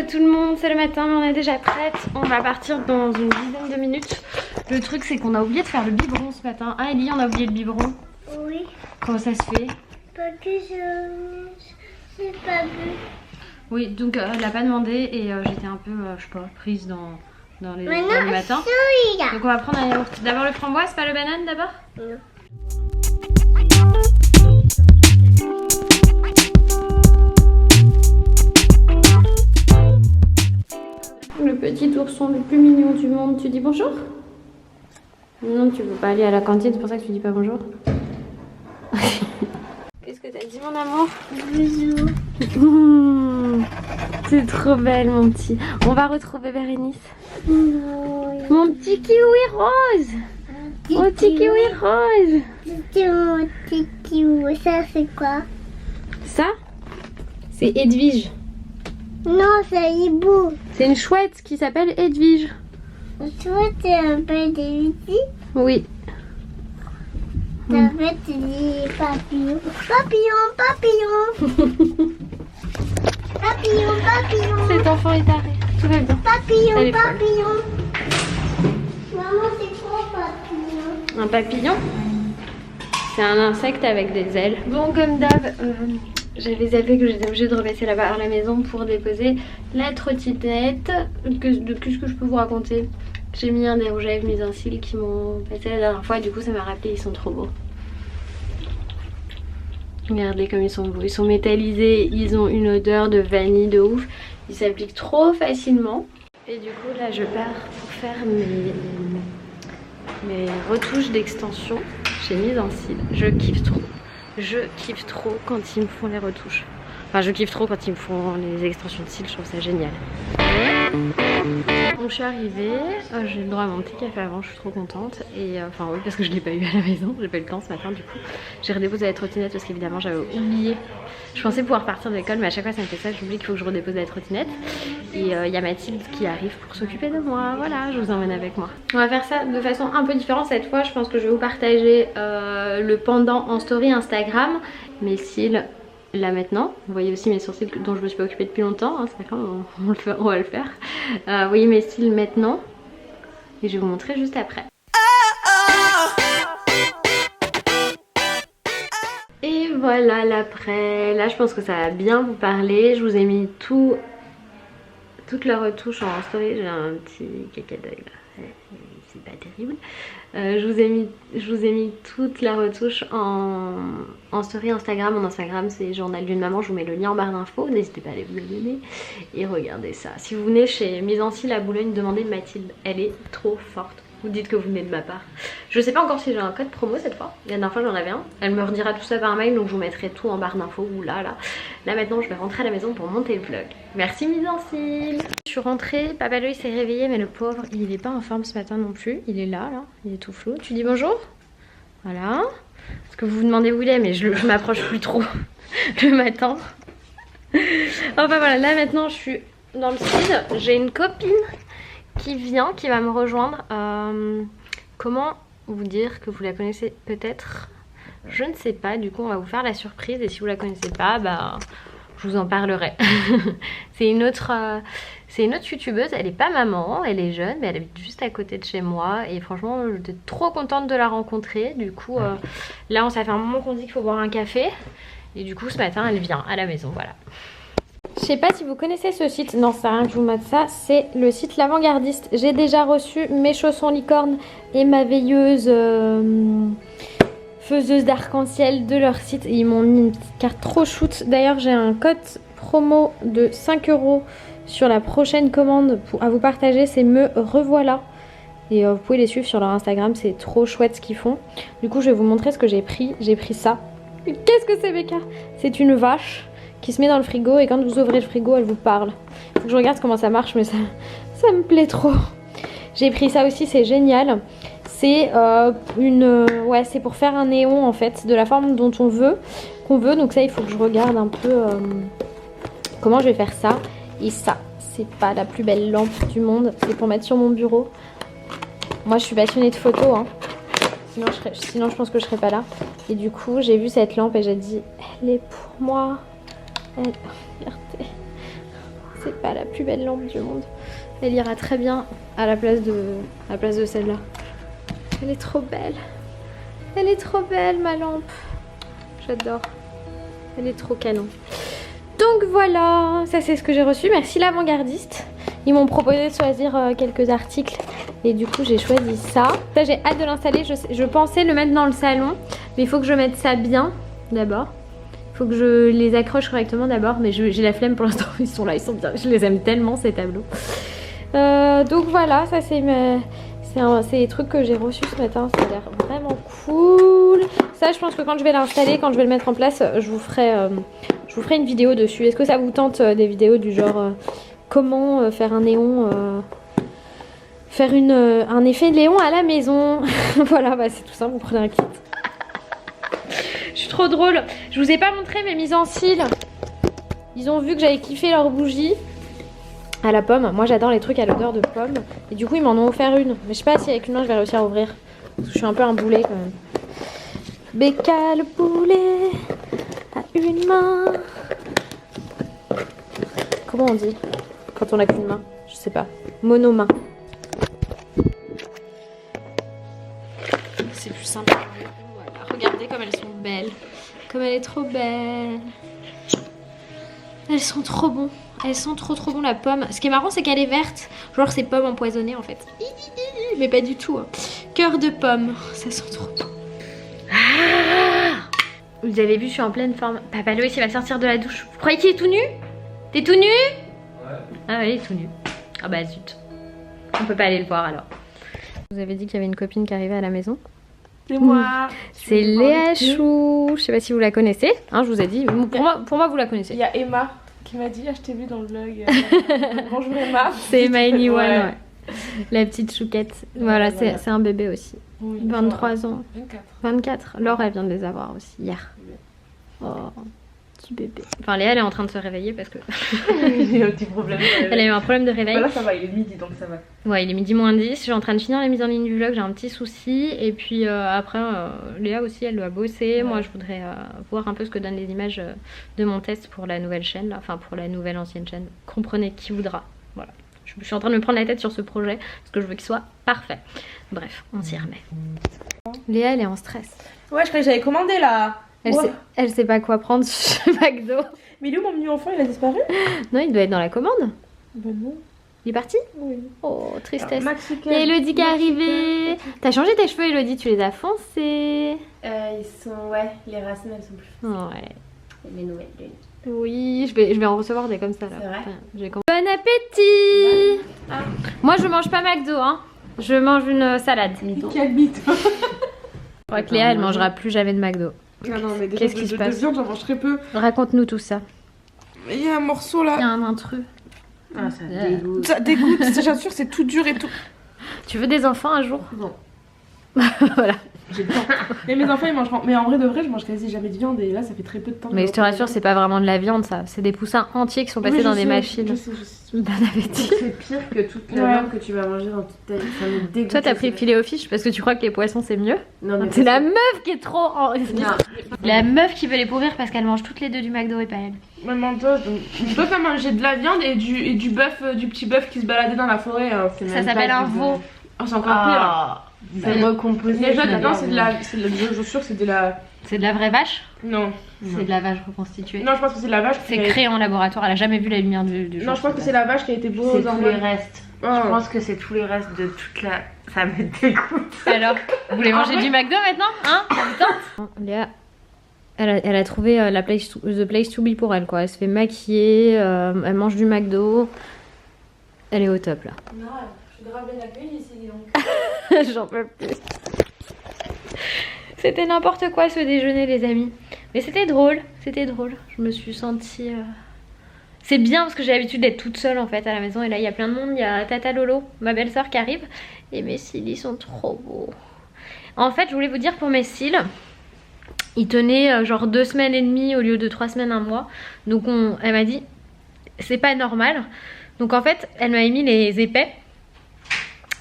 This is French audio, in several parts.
tout le monde, c'est le matin mais on est déjà prête. On va partir dans une dizaine de minutes. Le truc c'est qu'on a oublié de faire le biberon ce matin. Ah Ellie, on a oublié le biberon. Oui. Comment ça se fait? Parce que je n'ai pas vu. Oui, donc elle l'a pas demandé et j'étais un peu, je sais pas, prise dans les matins. Celui-là. Donc on va prendre un yaourt. D'abord le framboise, pas le banane d'abord? Non. Le petit ourson le plus mignon du monde, tu dis bonjour? Non, tu veux pas aller à la cantine, c'est pour ça que tu dis pas bonjour. Qu'est-ce que t'as dit mon amour? Bisous. C'est trop belle mon petit. On va retrouver Bérénice. Non. Mon petit kiwi rose. Mon petit kiwi rose. Mon petit kiwi. Ça c'est quoi? Ça, c'est Edwige. Non, c'est hibou. C'est une chouette qui s'appelle Edwige. Toi, c'est un peu des outils. Oui. En fait, tu dis papillon. Papillon, papillon. Papillon, papillon. Cet enfant est taré. Tout va bien. Papillon, Elle est folle. papillon. Maman, c'est quoi papillon? Un papillon, c'est un insecte avec des ailes. Bon, comme d'hab, j'avais zappé que j'étais obligée de repasser là-bas à la maison pour déposer la trottinette. Qu'est-ce que je peux vous raconter? J'ai mis un des rouges à lèvres mis un cils qui m'ont passé la dernière fois et du coup ça m'a rappelé, ils sont trop beaux. Regardez comme ils sont beaux, ils sont métallisés, ils ont une odeur de vanille de ouf. Ils s'appliquent trop facilement. Et du coup là je pars pour faire mes retouches d'extension chez Mise en Cils. Je kiffe trop. Je kiffe trop quand ils me font les retouches. Enfin je kiffe trop quand ils me font les extensions de cils, je trouve ça génial. Donc je suis arrivée, j'ai le droit à mon petit café avant, je suis trop contente. Et enfin oui parce que je l'ai pas eu à la maison, j'ai pas eu le temps ce matin du coup. J'ai redéposé la trottinette parce qu'évidemment j'avais oublié. Je pensais pouvoir partir de l'école mais à chaque fois ça me fait ça, j'oublie qu'il faut que je redépose la trottinette. Et il y a Mathilde qui arrive pour s'occuper de moi, voilà, je vous emmène avec moi. On va faire ça de façon un peu différente cette fois, je pense que je vais vous partager le pendant en story Instagram. Mes cils là maintenant, vous voyez aussi mes sourcils dont je me suis pas occupée depuis longtemps, hein, c'est pas grave, on va le faire. Vous voyez mes cils maintenant et je vais vous montrer juste après. Et voilà l'après, là je pense que ça va bien vous parler, je vous ai mis toute la retouche en story, j'ai un petit caca d'œil là, c'est pas terrible. Je vous ai mis toute la retouche en story Instagram. Mon Instagram c'est Journal d'une maman, je vous mets le lien en barre d'infos, n'hésitez pas à aller vous abonner. Et regardez ça, si vous venez chez Mise en Cils à Boulogne, demandez Mathilde, elle est trop forte. Vous dites que vous venez de ma part. Je sais pas encore si j'ai un code promo cette fois. La dernière fois j'en avais un. Elle me redira tout ça par mail donc je vous mettrai tout en barre d'infos ou là. Là maintenant je vais rentrer à la maison pour monter le vlog. Merci Mise en Cils. Je suis rentrée, Papa Loïc s'est réveillé mais le pauvre il est pas en forme ce matin non plus. Il est là, il est tout flou. Tu dis bonjour? Voilà. Parce que vous vous demandez où il est mais je m'approche plus trop le matin. Enfin voilà, là maintenant je suis dans le sud. J'ai une copine qui vient, qui va me rejoindre. Comment vous dire que vous la connaissez peut-être? Je ne sais pas, du coup on va vous faire la surprise et si vous la connaissez pas, bah je vous en parlerai. C'est une autre youtubeuse, elle est pas maman, elle est jeune mais elle habite juste à côté de chez moi et franchement j'étais trop contente de la rencontrer. Du coup là ça fait un moment qu'on dit qu'il faut boire un café et du coup ce matin elle vient à la maison, voilà. Je sais pas si vous connaissez ce site, non ça sert à rien que je vous mette ça, c'est le site L'Avant-Gardiste. J'ai déjà reçu mes chaussons licorne et ma veilleuse faiseuse d'arc-en-ciel de leur site. Ils m'ont mis une petite carte trop shoot. D'ailleurs j'ai un code promo de 5 € sur la prochaine commande à vous partager, c'est me revoilà. Et vous pouvez les suivre sur leur Instagram, c'est trop chouette ce qu'ils font. Du coup je vais vous montrer ce que j'ai pris ça. Qu'est-ce que c'est Becca? C'est une vache qui se met dans le frigo et quand vous ouvrez le frigo elle vous parle. Faut que je regarde comment ça marche mais ça me plaît trop. J'ai pris ça aussi, c'est génial. C'est c'est pour faire un néon en fait de la forme dont qu'on veut. Donc ça il faut que je regarde un peu comment je vais faire ça. Et ça c'est pas la plus belle lampe du monde, c'est pour mettre sur mon bureau. Moi je suis passionnée de photos hein. Sinon je pense que je serais pas là. Et du coup j'ai vu cette lampe et j'ai dit elle est pour moi. Regardez, c'est pas la plus belle lampe du monde. Elle ira très bien à la place de celle-là. Elle est trop belle. Elle est trop belle ma lampe. J'adore. Elle est trop canon. Donc voilà, ça c'est ce que j'ai reçu. Merci l'avant-gardiste. Ils m'ont proposé de choisir quelques articles. Et du coup j'ai choisi ça. Ça j'ai hâte de l'installer. Je pensais le mettre dans le salon. Mais il faut que je mette ça bien d'abord. Il faut que je les accroche correctement d'abord. Mais j'ai la flemme pour l'instant. Ils sont là, ils sont bien. Je les aime tellement ces tableaux. Donc voilà, ça c'est les trucs que j'ai reçus ce matin. Ça a l'air vraiment cool. Ça je pense que quand je vais l'installer, quand je vais le mettre en place, je vous ferai une vidéo dessus. Est-ce que ça vous tente des vidéos du genre comment faire un néon, faire un effet néon à la maison. Voilà, bah c'est tout simple, vous prenez un kit. Je suis trop drôle. Je vous ai pas montré mes mises en cils. Ils ont vu que j'avais kiffé leur bougie à la pomme. Moi j'adore les trucs à l'odeur de pomme. Et du coup ils m'en ont offert une. Mais je sais pas si avec une main je vais réussir à ouvrir. Parce que je suis un peu un boulet quand même. Becca le boulet à une main. Comment on dit quand on a qu'une main? Je sais pas. Monomain. C'est plus simple. Voilà. Regardez comme elles sont belles. Comme elle est trop belle. Elles sont trop bon. Elles sont trop bon la pomme. Ce qui est marrant c'est qu'elle est verte. Genre c'est pomme empoisonnée en fait. Mais pas du tout. Hein. Cœur de pomme. Ça sent trop bon. Ah, vous avez vu, je suis en pleine forme. Papa Loïs il va sortir de la douche. Vous croyez qu'il est tout nu? T'es tout nu? Ouais. Ah ouais, il est tout nu. Ah bah zut. On peut pas aller le voir alors. Vous avez dit qu'il y avait une copine qui arrivait à la maison. C'est moi. C'est Léa Chou. Je sais pas si vous la connaissez. Hein, je vous ai dit. Pour moi vous la connaissez. Il y a Emma qui m'a dit, ah je t'ai vu dans le vlog. Bonjour Emma. C'est Emma Anyone, ouais. La petite chouquette. Voilà, voilà. C'est un bébé aussi. Oui, 23 ans. 24. 24. Laure, elle vient de les avoir aussi hier. Oh, petit bébé. Enfin, Léa, elle est en train de se réveiller parce que. J'ai un petit problème. Elle a eu un problème de réveil. Là, ça va, il est midi donc ça va. Ouais, il est midi moins 10. Je suis en train de finir la mise en ligne du vlog. J'ai un petit souci. Et puis après, Léa aussi, elle doit bosser. Ouais. Moi, je voudrais voir un peu ce que donnent les images de mon test pour la nouvelle chaîne. Là. Enfin, pour la nouvelle ancienne chaîne. Comprenez qui voudra. Voilà. Je suis en train de me prendre la tête sur ce projet parce que je veux qu'il soit parfait. Bref, on s'y remet. Léa, elle est en stress. Ouais, je croyais que j'avais commandé là. Elle sait pas quoi prendre chez McDo. Mais il est où mon menu enfant? Il a disparu? Non, il doit être dans la commande. Ben non. Il est parti? Oui. Oh, tristesse. Il y a Elodie qui est arrivée. T'as changé tes cheveux, Elodie? Tu les as foncés? Ils sont, ouais, les racines elles sont plus. Ouais. Les nouvelles lunes. Oui, je vais en recevoir des comme ça là. C'est vrai. Bon appétit. Ah. Moi je mange pas McDo hein. Je mange une salade. Quel mythe. Je crois que Léa elle mangera plus jamais de McDo. Ah non mais qu'est-ce qui se passe? De viande j'en mange très peu. Raconte-nous tout ça. Mais il y a un morceau là. Il y a un intrus. Ah ça dégoûte. Ça dégoûte, j'assure c'est tout dur et tout. Tu veux des enfants un jour? Non. Voilà. J'ai le temps. Et mes enfants ils mangeront. Mais en vrai de vrai je mange quasi jamais de viande et là ça fait très peu de temps. Mais je te rassure c'est pas vraiment de la viande ça. C'est des poussins entiers qui sont passés dans des machines. Je sais. Bon appétit. C'est pire que toute la viande que tu vas manger dans toute ta vie. Ça me dégoûte. Toi t'as pris filet au fish parce que tu crois que les poissons c'est mieux? Non mais c'est la meuf qui est trop en... Non. La meuf qui veut les pourrir parce qu'elle mange toutes les deux du McDo et pas elle. Maman toi je peux pas manger de la viande et du bœuf, du petit bœuf qui se baladait dans la forêt. Ça s'appelle un veau. Oh c'est encore pire. C'est recomposé. Déjà dedans c'est de la. Je suis sûre que c'est de la. C'est de la vraie vache? Non. C'est de la vache reconstituée. Non je pense que c'est de la vache. C'est créé en laboratoire, elle a jamais vu la lumière du jour. Non je pense que c'est la vache qui a été beau C'est aux tous hormones. les restes. Oh. Je pense que c'est tous les restes de toute la. Ça me dégoûte. Alors, vous voulez manger du McDo maintenant? Hein? Ça vous tente? Léa, elle a trouvé the place to be pour elle quoi. Elle se fait maquiller, elle mange du McDo. Elle est au top là. Non, je suis grave bien accueillie ici donc. J'en peux plus. C'était n'importe quoi ce déjeuner les amis. Mais c'était drôle, c'était drôle. Je me suis sentie... C'est bien parce que j'ai l'habitude d'être toute seule en fait à la maison. Et là il y a plein de monde, il y a Tata Lolo, ma belle-sœur qui arrive. Et mes cils ils sont trop beaux. En fait je voulais vous dire pour mes cils, ils tenaient genre 2 semaines et demie au lieu de 3 semaines, 1 mois. Donc elle m'a dit c'est pas normal. Donc en fait elle m'avait mis les épais.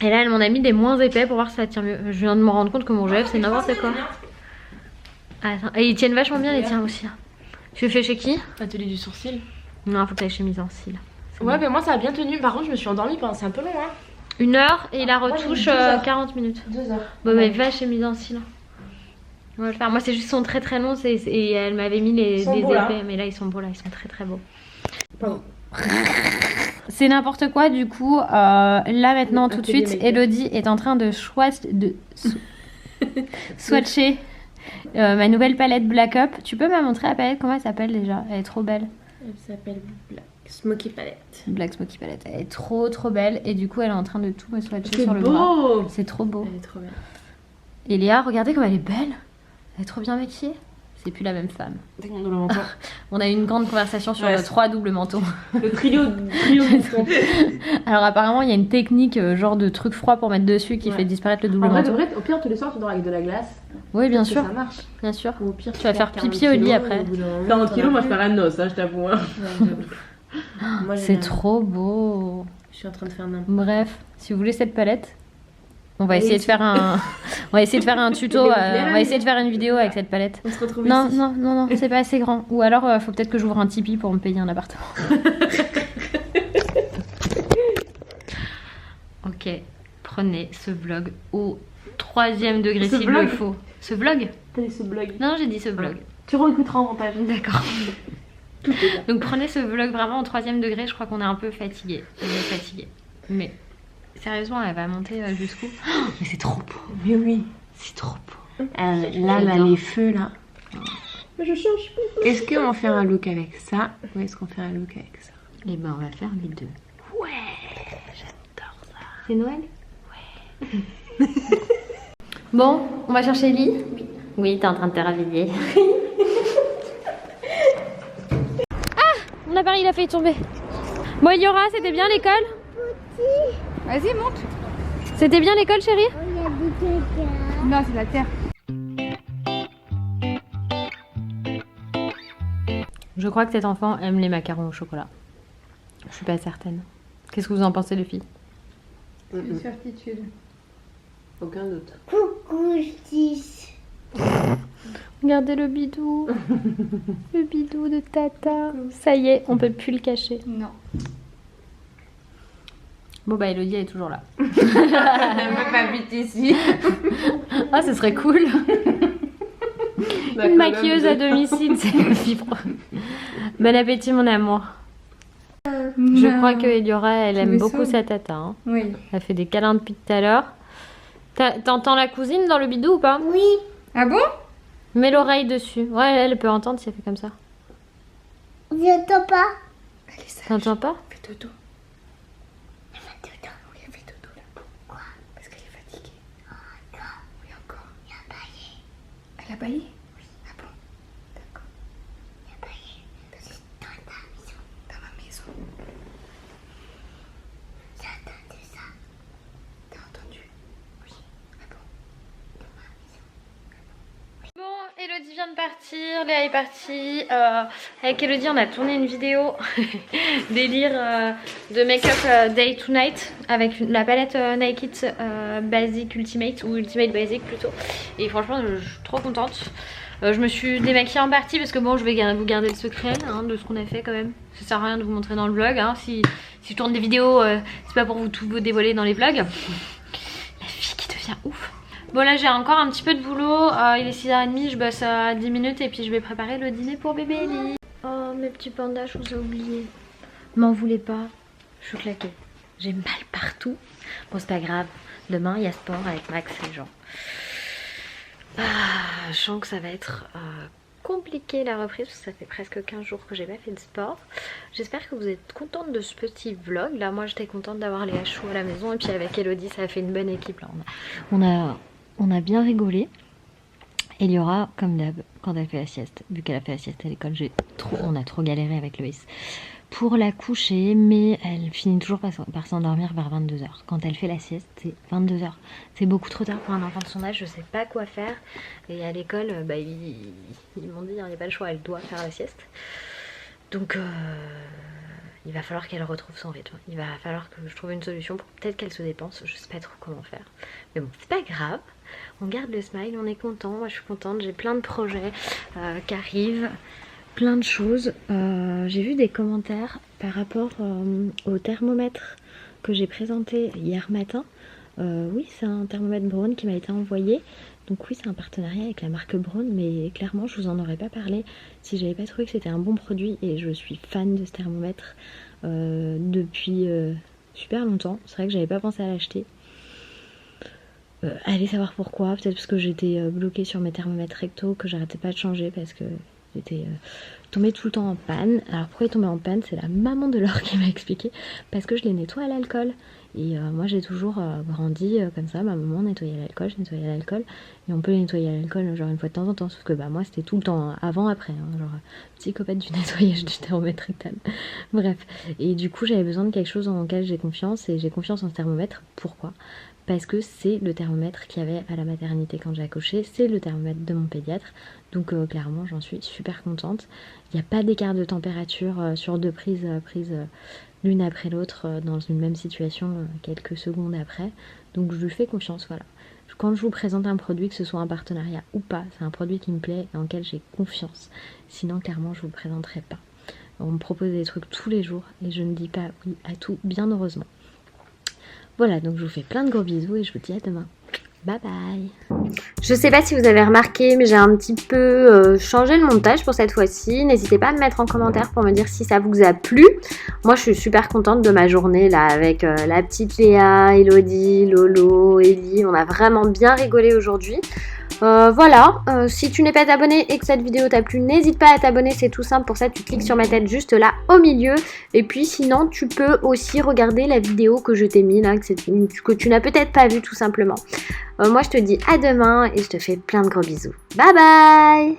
Et là elle m'en a mis des moins épais pour voir si ça tient mieux. Je viens de me rendre compte que mon gel c'est n'importe quoi. Attends. Et ils tiennent vachement bien les tiens aussi. Tu le fais chez qui? Atelier du sourcil. Non faut que t'ailles chez Mise en Cils. Ouais, mais moi ça a bien tenu. Par contre, je me suis endormie pendant. C'est un peu long, hein. 1 heure et la Moi, retouche j'ai mis 2 heures. 40 minutes. 2 heures. Bon, mais vache, j'ai mis dans le cils. On va le faire. Moi, c'est juste sont très très longs et elle m'avait mis des Ils sont beaux, là. épais. Mais là, ils sont beaux, là, ils sont très très beaux. Pardon. C'est n'importe quoi, du coup. Là maintenant, tout de Atelier suite, make-up. Elodie est en train de swatcher ma nouvelle palette Black Up. Tu peux me montrer la palette? Comment elle s'appelle déjà? Elle est trop belle. Elle s'appelle Black Smoky Palette. Black Smoky Palette. Elle est trop trop belle. Et du coup, elle est en train de tout me swatcher C'est sur le bras. beau. C'est trop beau. Elle est trop belle. Et Léa, regardez comme elle est belle. Elle est trop bien maquillée. C'est plus la même femme. Dès qu'on doit l'entendre. On a eu une grande conversation sur Ouais, le c'est- 3 double manteau. Le trio Alors apparemment, il y a une technique genre de truc froid pour mettre dessus qui Ouais. fait disparaître le double En vrai, manteau. au pire, tous les soirs, tu dors avec de la glace. Oui, bien Parce que sûr, Ça marche. bien sûr. Ou au pire, Tu vas faire pipi au lit après. 40 kilos, moi je ferais un os, hein, je t'avoue. Hein. Moi, C'est trop beau. Je suis en train de faire n'importe Bref, si vous voulez cette palette, on va Oui, essayer de faire on va essayer de faire un tuto, on va essayer de faire une vidéo avec cette palette. On se retrouve Non, ici. non, non, non, c'est pas assez grand. Ou alors, faut peut-être que j'ouvre un Tipeee pour me payer un appartement. Ok, prenez ce vlog au 3e degré Ce s'il le vlog faut. Ce vlog? T'as dit ce blog. Non, j'ai dit ce vlog. Tu réécouteras en montage. D'accord. Tout est bien. Donc prenez ce vlog vraiment au 3e degré, je crois qu'on est un peu fatigué. On est fatigué. Mais sérieusement, elle va monter jusqu'où? Oh, mais c'est trop beau. Mais oui. C'est trop beau. Là, J'adore. les feux là. Je change pas. Est-ce qu'on fait un look avec ça ou est-ce qu'on fait un look avec ça? Et ben on va faire les deux. Ouais, j'adore ça. C'est Noël? Ouais. Bon, on va chercher Ellie? Oui, t'es en train de te réveiller. Ah! Mon appareil il a failli tomber. Bon, Eliora, c'était bien l'école? Vas-y, monte. C'était bien l'école, chérie? Il y a des caca. Non, c'est la terre. Je crois que cet enfant aime les macarons au chocolat. Je suis pas certaine. Qu'est-ce que vous en pensez, les filles? Une certitude. Aucun doute. Coucou, Stis. Regardez le bidou. Le bidou de Tata. Ça y est, on peut plus le cacher. Non. Bon bah Elodie elle est toujours là. Elle veut pas habiter ici. Ah, ce serait cool. Une maquilleuse à domicile, c'est le fibre. Bon appétit mon amour. Je crois que Eliora elle Tu aime me beaucoup saoules. sa tata. Hein. Oui. Elle fait des câlins depuis tout à l'heure. T'entends la cousine dans le bidou ou pas? Oui, Ah bon? Mets l'oreille dessus. Ouais, elle peut entendre si elle fait comme ça. j'entends pas. Elle est sage. T'entends pas? Fais dodo. Oui, elle fait dodo là. Pourquoi? Parce qu'elle est fatiguée. Oh non. Oui, encore. Il a baillé. Elle a baillé? Oui. Ah bon? D'accord. Il a baillé. Dans ta maison. Dans ma maison. J'ai entendu ça. T'as entendu? Oui. Ah bon? Bon, Elodie vient de partir, Léa est partie. Avec Elodie, on a tourné une vidéo délire de make-up day to night avec la palette Naked Basic Ultimate ou Ultimate Basic plutôt. Et franchement, je suis trop contente. Je me suis démaquillée en partie parce que bon, je vais vous garder le secret hein, de ce qu'on a fait quand même. Ça sert à rien de vous montrer dans le vlog. Hein. Si je tourne des vidéos, c'est pas pour tout vous dévoiler dans les vlogs. La fille qui devient ouf. Bon là j'ai encore un petit peu de boulot, il est 6h30, je bosse à 10 minutes et puis je vais préparer le dîner pour bébé Ellie. Oh mes petits pandas, je vous ai oublié. M'en voulez pas, je suis claquée. J'ai mal partout. Bon c'est pas grave, demain il y a sport avec Max et Jean. Je sens que ça va être compliqué la reprise parce que ça fait presque 15 jours que j'ai pas fait de sport. J'espère que vous êtes contente de ce petit vlog. Là moi j'étais contente d'avoir les hachous à la maison et puis avec Elodie ça a fait une bonne équipe là. On a bien rigolé. Eliora, comme d'hab, quand elle fait la sieste, vu qu'elle a fait la sieste à l'école, on a trop galéré avec Loïs pour la coucher, mais elle finit toujours par s'endormir vers 22h. Quand elle fait la sieste, c'est 22h. C'est beaucoup trop tard pour un enfant de son âge, je sais pas quoi faire. Et à l'école, bah, ils m'ont dit, il n'y a pas le choix, elle doit faire la sieste. Donc il va falloir qu'elle retrouve son rythme. Il va falloir que je trouve une solution pour peut-être qu'elle se dépense. Je sais pas trop comment faire. Mais bon, c'est pas grave. On garde le smile, on est content. Moi je suis contente. J'ai plein de projets qui arrivent. plein de choses. J'ai vu des commentaires par rapport au thermomètre que j'ai présenté hier matin. Oui, c'est un thermomètre Braun qui m'a été envoyé. Donc oui, c'est un partenariat avec la marque Braun, mais clairement, je vous en aurais pas parlé si j'avais pas trouvé que c'était un bon produit. Et je suis fan de ce thermomètre depuis super longtemps. C'est vrai que j'avais pas pensé à l'acheter. Allez savoir pourquoi, peut-être parce que j'étais bloquée sur mes thermomètres recto, que j'arrêtais pas de changer parce que j'étais tombée tout le temps en panne. Alors pourquoi il est tombé en panne? C'est la maman de Laure qui m'a expliqué, parce que je les nettoie à l'alcool. Et moi j'ai toujours grandi comme ça, ma maman nettoyait à l'alcool, je nettoyais à l'alcool. Et on peut les nettoyer à l'alcool genre une fois de temps en temps, sauf que bah moi c'était tout le temps, avant, après, hein, genre psychopathe du nettoyage du thermomètre rectal. Bref, et du coup j'avais besoin de quelque chose en lequel j'ai confiance, et j'ai confiance en ce thermomètre. Pourquoi? Parce que c'est le thermomètre qu'il y avait à la maternité quand j'ai accouché, c'est le thermomètre de mon pédiatre, donc clairement j'en suis super contente. Il n'y a pas d'écart de température sur deux prises l'une après l'autre dans une même situation quelques secondes après, donc je lui fais confiance, voilà. Quand je vous présente un produit, que ce soit un partenariat ou pas, c'est un produit qui me plaît et en lequel j'ai confiance, sinon clairement je vous le présenterai pas. On me propose des trucs tous les jours et je ne dis pas oui à tout, bien heureusement. Voilà, donc je vous fais plein de gros bisous et je vous dis à demain. Bye bye. Je sais pas si vous avez remarqué, mais j'ai un petit peu changé le montage pour cette fois-ci. N'hésitez pas à me mettre en commentaire pour me dire si ça vous a plu. Moi, je suis super contente de ma journée là avec la petite Léa, Elodie, Lolo, Ellie. On a vraiment bien rigolé aujourd'hui. Voilà, si tu n'es pas abonné et que cette vidéo t'a plu, n'hésite pas à t'abonner, c'est tout simple. Pour ça, tu cliques sur ma tête juste là au milieu. Et puis sinon, tu peux aussi regarder la vidéo que je t'ai mis là, que tu n'as peut-être pas vue tout simplement. Moi, je te dis à demain et je te fais plein de gros bisous. Bye bye!